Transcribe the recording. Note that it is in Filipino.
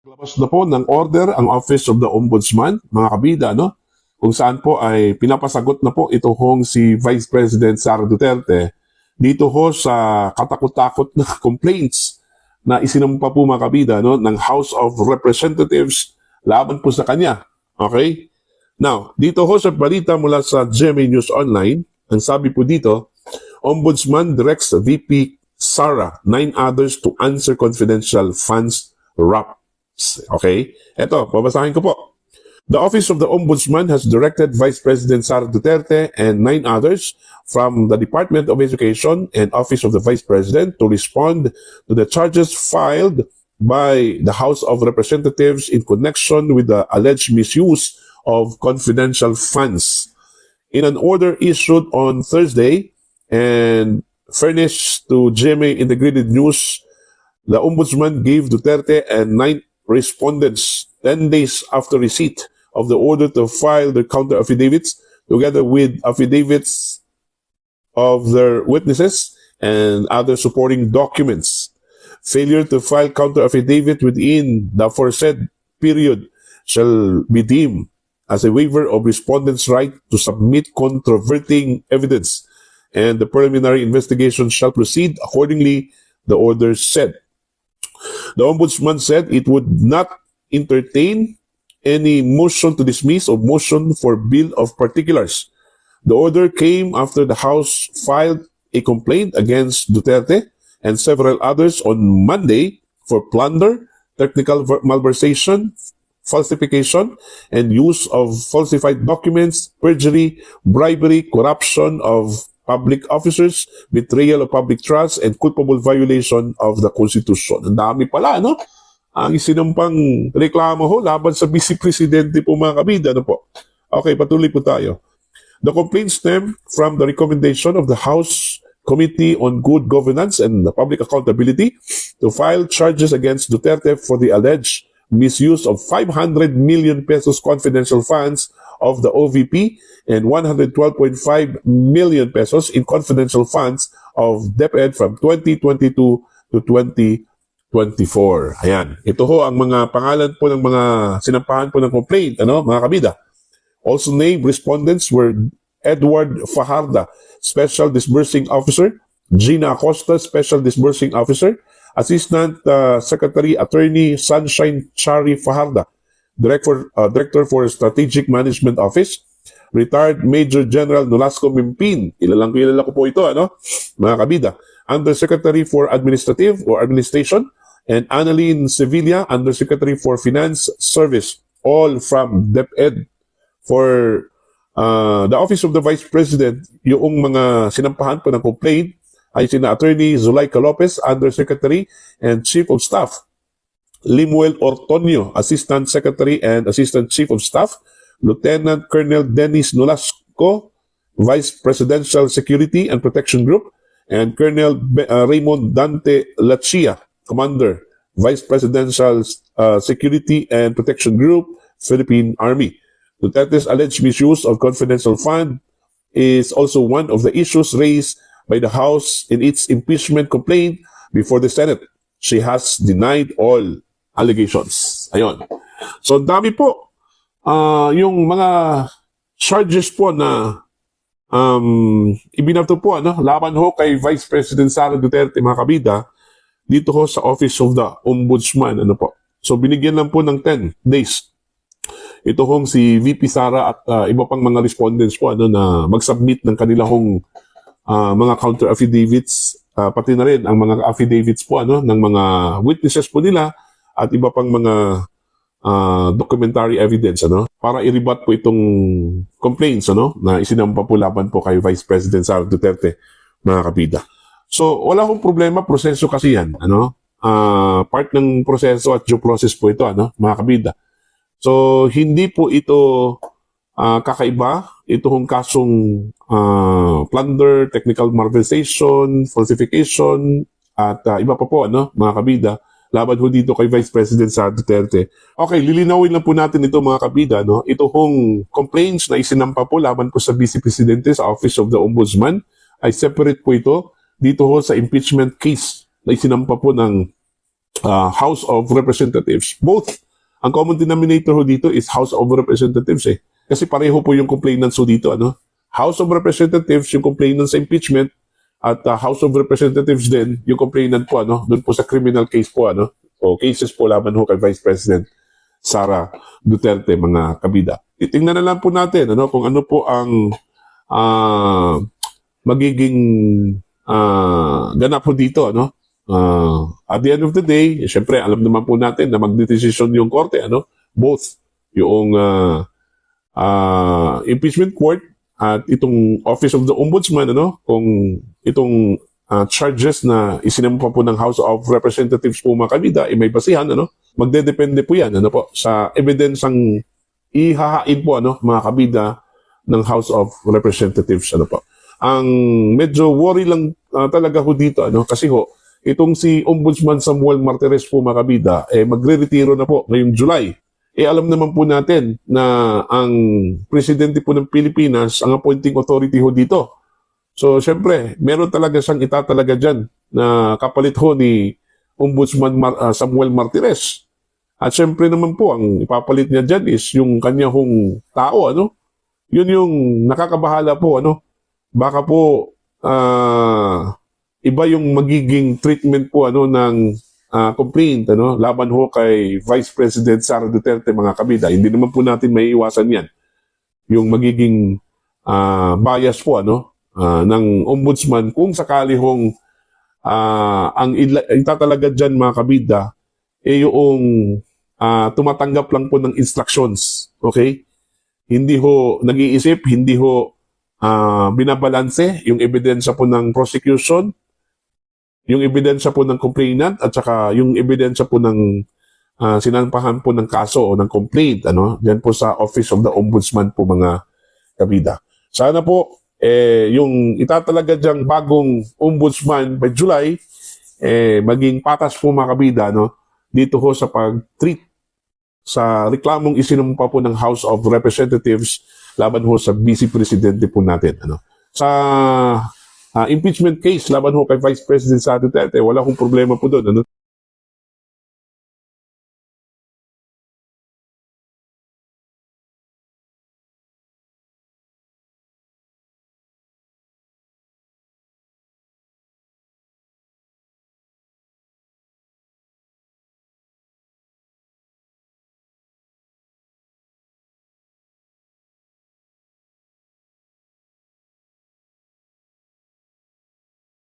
Labas na po ng order ang Office of the Ombudsman, mga kabida, no? Kung saan po ay pinapasagot na po ito hong si Vice President Sara Duterte dito ho sa katakot-takot na complaints na isinampa po, mga kabida, no, ng House of Representatives laban po sa kanya. Okay? Now, dito ho sa balita mula sa GMA News Online, ang sabi po dito, Ombudsman directs VP SARA, 9 others to answer confidential funds RAP. Okay? Eto, babasahin ko po. The Office of the Ombudsman has directed Vice President Sara Duterte and 9 others from the Department of Education and Office of the Vice President to respond to the charges filed by the House of Representatives in connection with the alleged misuse of confidential funds. In an order issued on Thursday and furnished to GMA Integrated News, the Ombudsman gave Duterte and 9 respondents 10 days after receipt of the order to file their counter affidavits together with affidavits of their witnesses and other supporting documents. Failure to file counter affidavit within the aforesaid period shall be deemed as a waiver of respondents' right to submit controverting evidence, and the preliminary investigation shall proceed accordingly, the order said. The Ombudsman said it would not entertain any motion to dismiss or motion for bill of particulars. The order came after the House filed a complaint against Duterte and several others on Monday for plunder, technical malversation, falsification, and use of falsified documents, perjury, bribery, corruption of public officers, betrayal of public trust, and culpable violation of the Constitution. Ang dami pala, no? Ang isinampang reklamo ho laban sa Vice Presidente po, mga kabida, ano po? Okay, patuloy po tayo. The complaint stem from the recommendation of the House Committee on Good Governance and Public Accountability to file charges against Duterte for the alleged misuse of 500 million pesos confidential funds of the OVP and 112.5 million pesos in confidential funds of DepEd from 2022 to 2024. Ayan. Ito ho ang mga pangalan po ng mga sinampahan po ng complaint, ano, mga kabida. Also named respondents were Edward Fajarda, Special Disbursing Officer, Gina Acosta, Special Disbursing Officer, Assistant Secretary Attorney Sunshine Chari Fajarda, Director for Strategic Management Office, Retired Major General Nolasco Mimpin, kilala ko po ito, ano, mga kabida, Undersecretary for Administrative or Administration, and Annalyn Sevilla, Undersecretary for Finance Service, all from DepEd. For the Office of the Vice President, yung mga sinampahan po ng complaint ay sina Attorney Zulaika Lopez, Undersecretary and Chief of Staff, Limuel Ortonio, Assistant Secretary and Assistant Chief of Staff, Lieutenant Colonel Dennis Nolasco, Vice Presidential Security and Protection Group, and Colonel Raymond Dante Lachia, Commander, Vice Presidential Security and Protection Group, Philippine Army. Duterte's alleged misuse of confidential fund is also one of the issues raised by the House in its impeachment complaint before the Senate. She has denied all allegations. Ayon. So, dami po yung mga charges po na ibinato po, ano, laban ho kay Vice President Sara Duterte, mga kabida, dito ho sa Office of the Ombudsman. Ano po. So, binigyan lang po ng 10 days. Ito hong si VP Sara at iba pang mga respondents po, ano, na mag-submit ng kanilang mga counter affidavits, pati na rin ang mga affidavits po, ano, ng mga witnesses po nila at iba pang mga documentary evidence, ano, para i-rebut po itong complaints, ano, na isinampa po laban po kay Vice President Sara Duterte, mga kabida. So, wala akong problema, proseso kasi yan, ano, part ng proseso at due process po ito, ano, mga kabida. So, hindi po ito kakaiba. Ito hong kasong plunder, technical malversation, falsification, at iba pa po, ano, mga kabida, laban ho dito kay Vice President Sara Duterte. Okay, lilinawin lang po natin ito, mga kabida, no? Ito hong complaints na isinampa po laban po sa Vice Presidente sa Office of the Ombudsman ay separate po ito dito ho sa impeachment case na isinampa po ng House of Representatives. Both, ang common denominator ho dito is House of Representatives eh. Kasi pareho po yung complainants ho dito, ano? House of Representatives, yung complainant sa impeachment, at House of Representatives din, yung complainant po, ano? Doon po sa criminal case po, ano? O cases po laban ho kay Vice President SARA Duterte, mga kabida. Titingnan na lang po natin, ano? Kung ano po ang magiging ganap po dito, ano? At the end of the day, syempre, alam naman po natin na magdedesisyon yung korte, ano? Both yung impeachment court at itong Office of the Ombudsman, ano? Kung itong charges na isinampa po ng House of Representatives po mga kabida, may basihan, ano? Magdedepende po yan, ano po, sa evidensang ihahain po, ano, mga kabida ng House of Representatives, ano po. Ang medyo worry lang talaga ho dito, ano, kasi ho, itong si Ombudsman Samuel Martires po mga kabida, magre-retiro na po ngayong July. Alam naman po natin na ang presidente po ng Pilipinas, ang appointing authority ho dito. So, syempre, meron talaga siyang itatalaga dyan na kapalit ho ni Ombudsman Samuel Martires. At syempre naman po, ang ipapalit niya dyan is yung kanya hong tao, ano? Yun yung nakakabahala po, ano? Baka po, iba yung magiging treatment po, ano, ng complaint, ano, laban ho kay Vice President Sara Duterte, mga kabida. Hindi naman po natin may iwasan yan. Yung magiging bias po, ano, ng ombudsman kung sakali hong ang itatalaga dyan, mga kabida, yung tumatanggap lang po ng instructions. Okay? Hindi ho nag-iisip, hindi ho binabalanse yung ebidensya po ng prosecution, yung ebidensya po ng complainant, at saka yung ebidensya po ng sinampahan po ng kaso o ng complaint, ano, diyan po sa Office of the Ombudsman po, mga kabida. Sana po yung itatalaga diyang bagong ombudsman by July maging patas po, mga kabida, no, dito ho sa pag-treat sa reklamong isinumpa po ng House of Representatives laban ho sa Vice Presidente po natin, ano. Sa impeachment case laban ho kay Vice President Sara Duterte, wala akong problema po doon, ano.